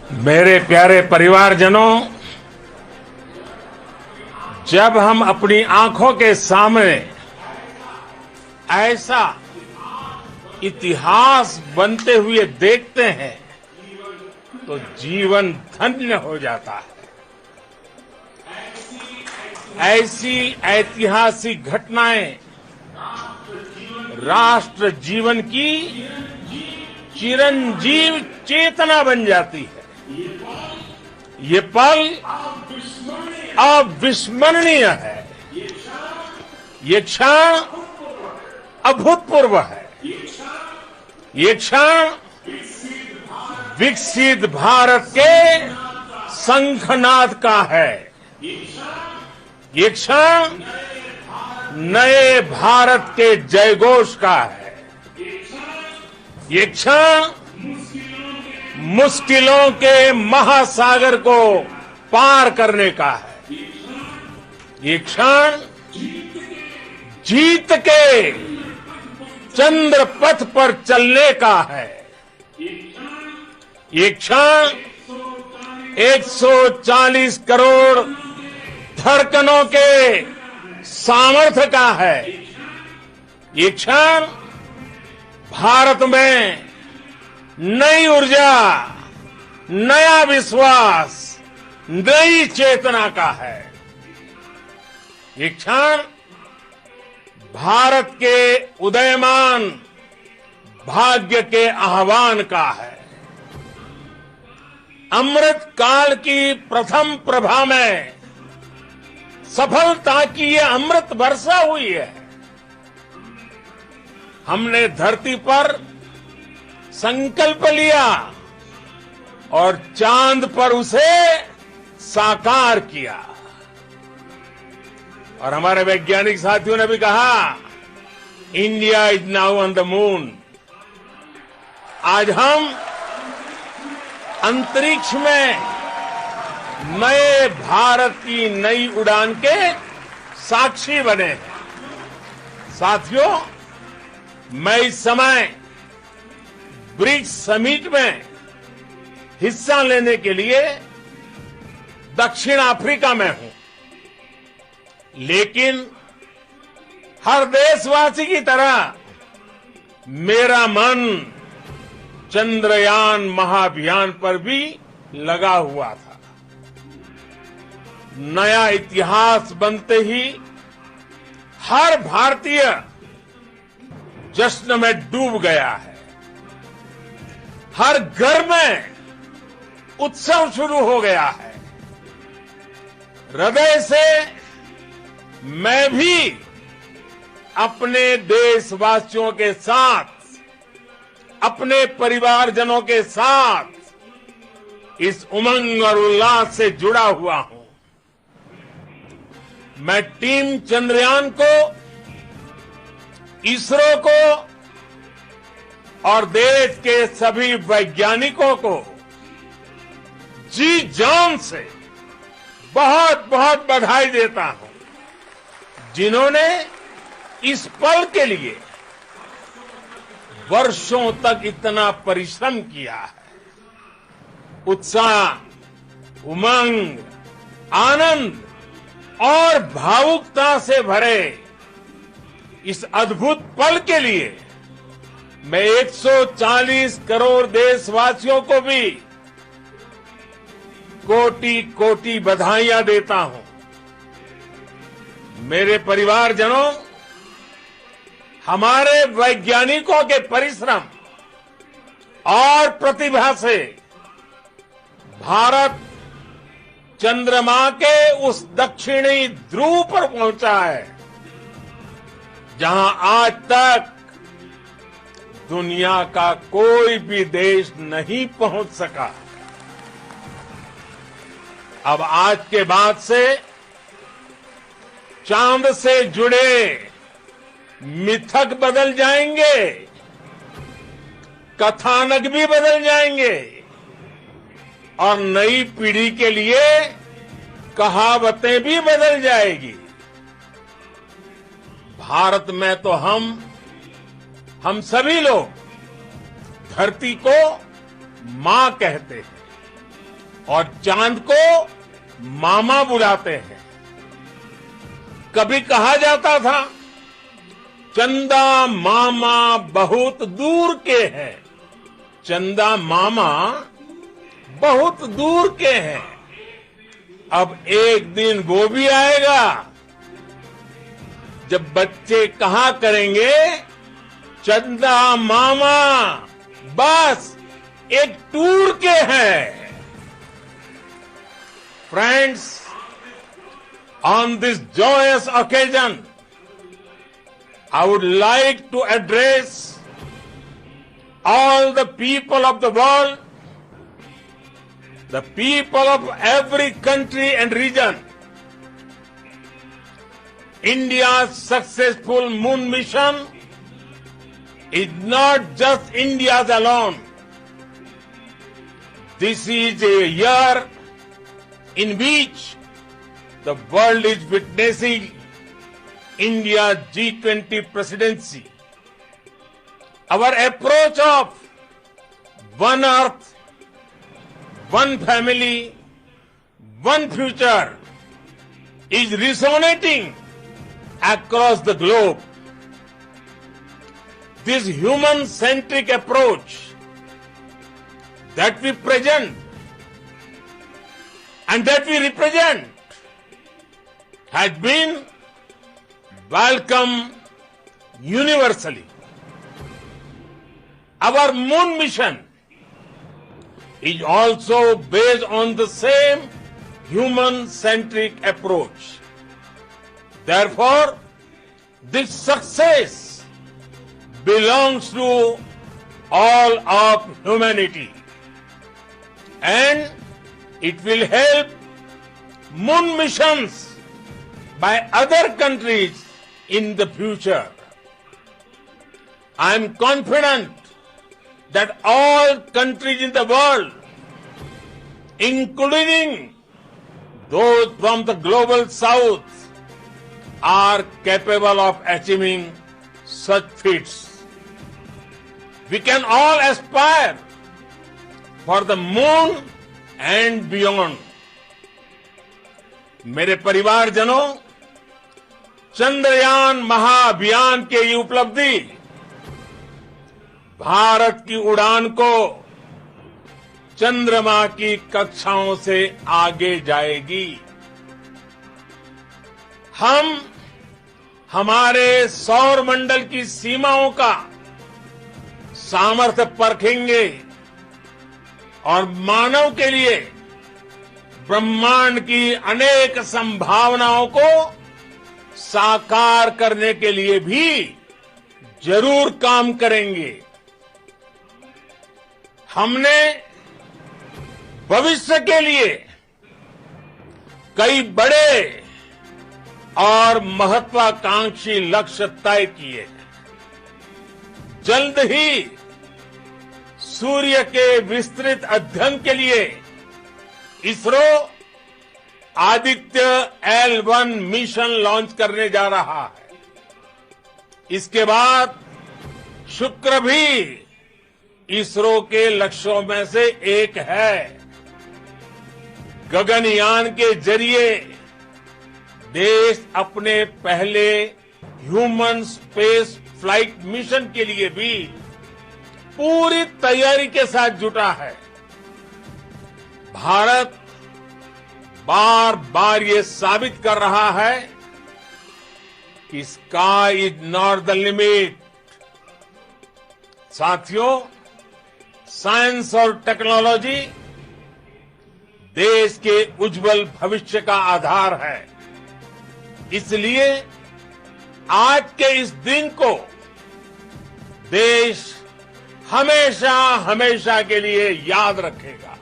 मेरे प्यारे परिवारजनों, जब हम अपनी आंखों के सामने ऐसा इतिहास बनते हुए देखते हैं तो जीवन धन्य हो जाता है। ऐसी ऐतिहासिक घटनाएं राष्ट्र जीवन की चिरंजीव चेतना बन जाती है। ये पल अविस्मरणीय है। ये क्षण अभूतपूर्व है। ये क्षण विकसित भारत के शंखनाद का है। ये क्षण नए भारत के जयघोष का है। ये क्षण मुश्किलों के महासागर को पार करने का है। ये क्षण जीत के चंद्र पथ पर चलने का है। ये क्षण 140 करोड़ धड़कनों के सामर्थ्य का है। ये क्षण भारत में नई ऊर्जा, नया विश्वास, नई चेतना का है। ये क्षण भारत के उदयमान भाग्य के आह्वान का है। अमृत काल की प्रथम प्रभा में सफलता की ये अमृत वर्षा हुई है। हमने धरती पर संकल्प लिया और चांद पर उसे साकार किया। और हमारे वैज्ञानिक साथियों ने भी कहा, India is now on the moon. आज हम अंतरिक्ष में नए भारत की नई उड़ान के साक्षी बने हैं। साथियों, मैं इस समय ब्रिक्स समिट में हिस्सा लेने के लिए दक्षिण अफ्रीका में हूं, लेकिन हर देशवासी की तरह मेरा मन चंद्रयान महाअभियान पर भी लगा हुआ था। नया इतिहास बनते ही हर भारतीय जश्न में डूब गया है। हर घर में उत्सव शुरू हो गया है। हृदय से मैं भी अपने देशवासियों के साथ, अपने परिवारजनों के साथ इस उमंग और उल्लास से जुड़ा हुआ हूं। मैं टीम चंद्रयान को, इसरो को और देश के सभी वैज्ञानिकों को जी जान से बहुत बहुत बधाई देता हूं, जिन्होंने इस पल के लिए वर्षों तक इतना परिश्रम किया है। उत्साह, उमंग, आनंद और भावुकता से भरे इस अद्भुत पल के लिए मैं 140 करोड़ देशवासियों को भी कोटि कोटि बधाइयां देता हूं। मेरे परिवारजनों, हमारे वैज्ञानिकों के परिश्रम और प्रतिभा से भारत चंद्रमा के उस दक्षिणी ध्रुव पर पहुंचा है, जहां आज तक दुनिया का कोई भी देश नहीं पहुंच सका। अब आज के बाद से चांद से जुड़े मिथक बदल जाएंगे, कथानक भी बदल जाएंगे और नई पीढ़ी के लिए कहावतें भी बदल जाएगी। भारत में तो हम सभी लोग धरती को मां कहते हैं। और चांद को मामा बुलाते हैं। कभी कहा जाता था चंदा मामा बहुत दूर के हैं, चंदा मामा बहुत दूर के हैं। अब एक दिन वो भी आएगा जब बच्चे कहा करेंगे चंदा मामा बस एक टूर के हैं। Friends, on this joyous occasion, I would like to address all the people of the world, the people of every country and region. India's successful moon mission is not just India's alone. This is a year in which the world is witnessing India's G20 presidency. Our approach of one earth, one family, one future is resonating across the globe. This human-centric approach that we present and that we represent has been welcomed universally. Our moon mission is also based on the same human-centric approach. Therefore, this success belongs to all of humanity, and it will help moon missions by other countries in the future. I am confident that all countries in the world, including those from the global south, are capable of achieving such feats. We can all aspire for the moon and beyond. मेरे परिवारजनों, चंद्रयान महाअभियान के ये उपलब्धि भारत की उड़ान को चंद्रमा की कक्षाओं से आगे जाएगी। हम हमारे सौर मंडल की सीमाओं का सामर्थ्य परखेंगे और मानव के लिए ब्रह्मांड की अनेक संभावनाओं को साकार करने के लिए भी जरूर काम करेंगे। हमने भविष्य के लिए कई बड़े और महत्वाकांक्षी लक्ष्य तय किए हैं। जल्द ही सूर्य के विस्तृत अध्ययन के लिए ISRO Aditya L1 mission launch करने जा रहा है। इसके बाद शुक्र भी इसरो के लक्ष्यों में से एक है। गगनयान के जरिए देश अपने पहले ह्यूमन स्पेस फ्लाइट मिशन के लिए भी पूरी तैयारी के साथ जुटा है। भारत बार बार ये साबित कर रहा है कि sky is not the limit. साथियों, साइंस और टेक्नोलॉजी देश के उज्जवल भविष्य का आधार है। इसलिए आज के इस दिन को देश हमेशा हमेशा के लिए याद रखेगा।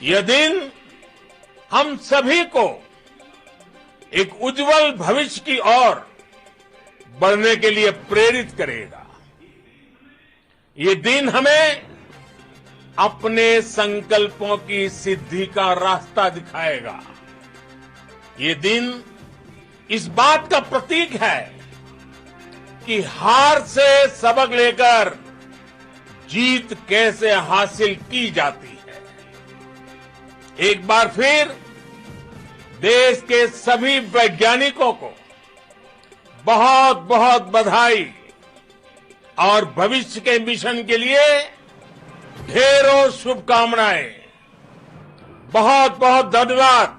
यह दिन हम सभी को एक उज्जवल भविष्य की ओर बढ़ने के लिए प्रेरित करेगा। ये दिन हमें अपने संकल्पों की सिद्धि का रास्ता दिखाएगा। ये दिन इस बात का प्रतीक है कि हार से सबक लेकर जीत कैसे हासिल की जाती है। एक बार फिर देश के सभी वैज्ञानिकों को बहुत बहुत बधाई और भविष्य के मिशन के लिए ढेरों शुभकामनाएं। बहुत बहुत धन्यवाद।